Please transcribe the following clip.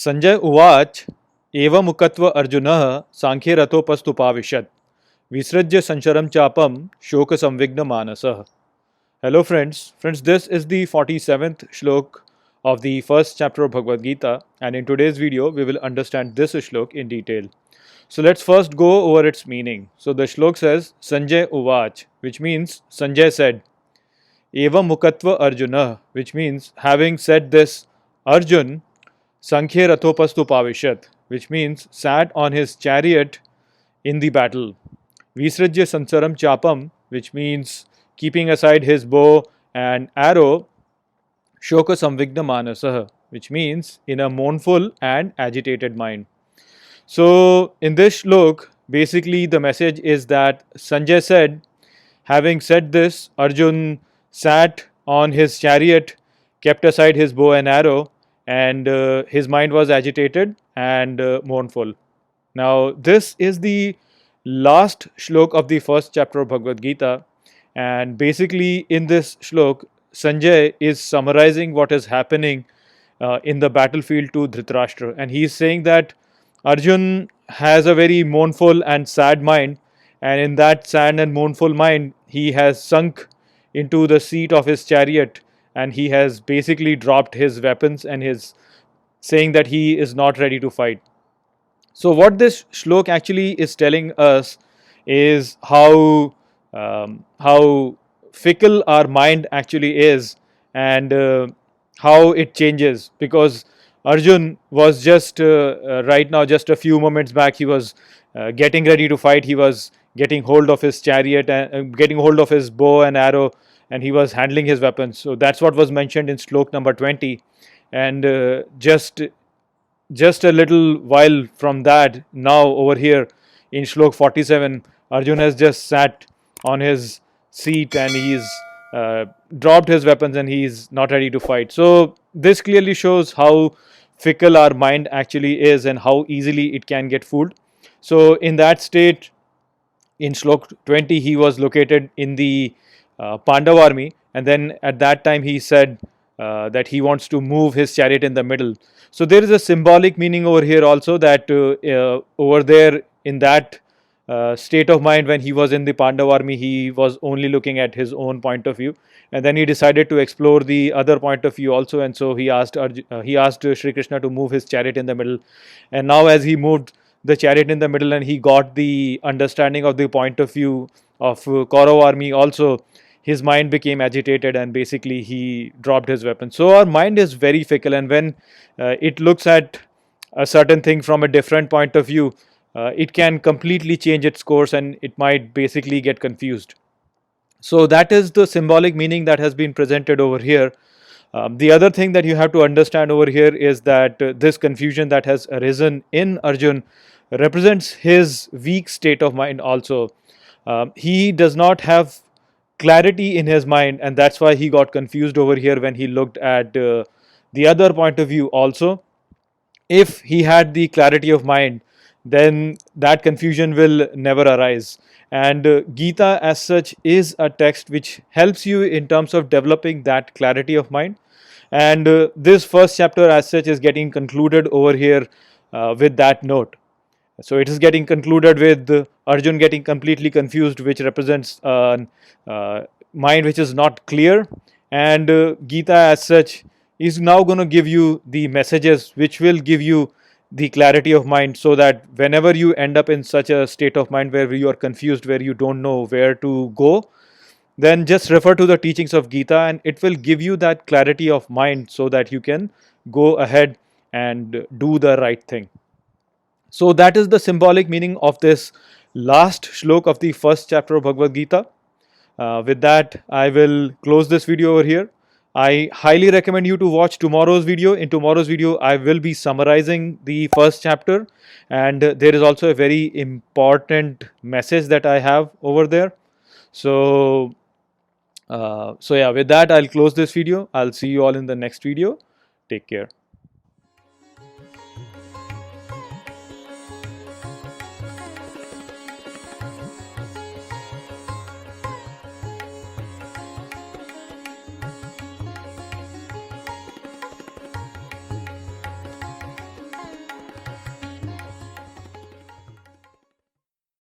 संजय उवाच एवमुक्त्वा अर्जुनः सांख्यरथोपस्थुपाविशत् विसृज्य संशरं चापं शोकसंविघ्नमानसः. Hello friends, this is the 47th shlok of the first chapter of Bhagavad Gita, and in today's video we will understand this shlok in detail. So let's first go over its meaning. So the shlok says Sanjay Uvach, which means Sanjay said. Evam Mukatva Arjuna, which means having said this, Arjun Sankhya Rathopastu Pavishat, which means sat on his chariot in the battle. Visrajya Sansaram Chapam, which means keeping aside his bow and arrow. Shoka Samvigna Manasaha, which means in a mournful and agitated mind. So in this shlok, basically the message is that Sanjay said, having said this, Arjun sat on his chariot, kept aside his bow and arrow, and his mind was agitated and mournful. Now, this is the last shlok of the first chapter of Bhagavad Gita, and basically in this shlok, Sanjay is summarizing what is happening in the battlefield to Dhritarashtra, and he is saying that Arjun has a very mournful and sad mind, and in that sad and mournful mind, he has sunk into the seat of his chariot and he has basically dropped his weapons and is saying that he is not ready to fight. So what this shlok actually is telling us is how fickle our mind actually is, and how it changes, because Arjun was just right now, just a few moments back, he was getting ready to fight. He was getting hold of his chariot and getting hold of his bow and arrow, and he was handling his weapons. So that's what was mentioned in shlok number 20, and just a little while from that, now over here in shlok 47, Arjun has just sat on his seat and he's dropped his weapons and he's not ready to fight. So this clearly shows how fickle our mind actually is and how easily it can get fooled. So in that state, in shlok 20, he was located in the Pandav army, and then at that time he said that he wants to move his chariot in the middle. So there is a symbolic meaning over here also, that over there in that state of mind, when he was in the Pandav army, he was only looking at his own point of view, and then he decided to explore the other point of view also, and so he asked Shri Krishna to move his chariot in the middle. And now as he moved the chariot in the middle and he got the understanding of the point of view of Kaurav army also, his mind became agitated and basically he dropped his weapon. So our mind is very fickle, and when it looks at a certain thing from a different point of view, it can completely change its course and it might basically get confused. So that is the symbolic meaning that has been presented over here. The other thing that you have to understand over here is that this confusion that has arisen in Arjun represents his weak state of mind also. He does not have clarity in his mind, and that's why he got confused over here when he looked at the other point of view also. If he had the clarity of mind, then that confusion will never arise. And Gita as such is a text which helps you in terms of developing that clarity of mind. And this first chapter as such is getting concluded over here with that note. So it is getting concluded with Arjun getting completely confused, which represents mind which is not clear. And Gita as such is now going to give you the messages which will give you the clarity of mind, so that whenever you end up in such a state of mind where you are confused, where you don't know where to go, then just refer to the teachings of Gita and it will give you that clarity of mind so that you can go ahead and do the right thing. So that is the symbolic meaning of this last shlok of the first chapter of Bhagavad Gita. With that, I will close this video over here. I highly recommend you to watch tomorrow's video. In tomorrow's video, I will be summarizing the first chapter, and there is also a very important message that I have over there. So yeah, with that, I'll close this video. I'll see you all in the next video. Take care.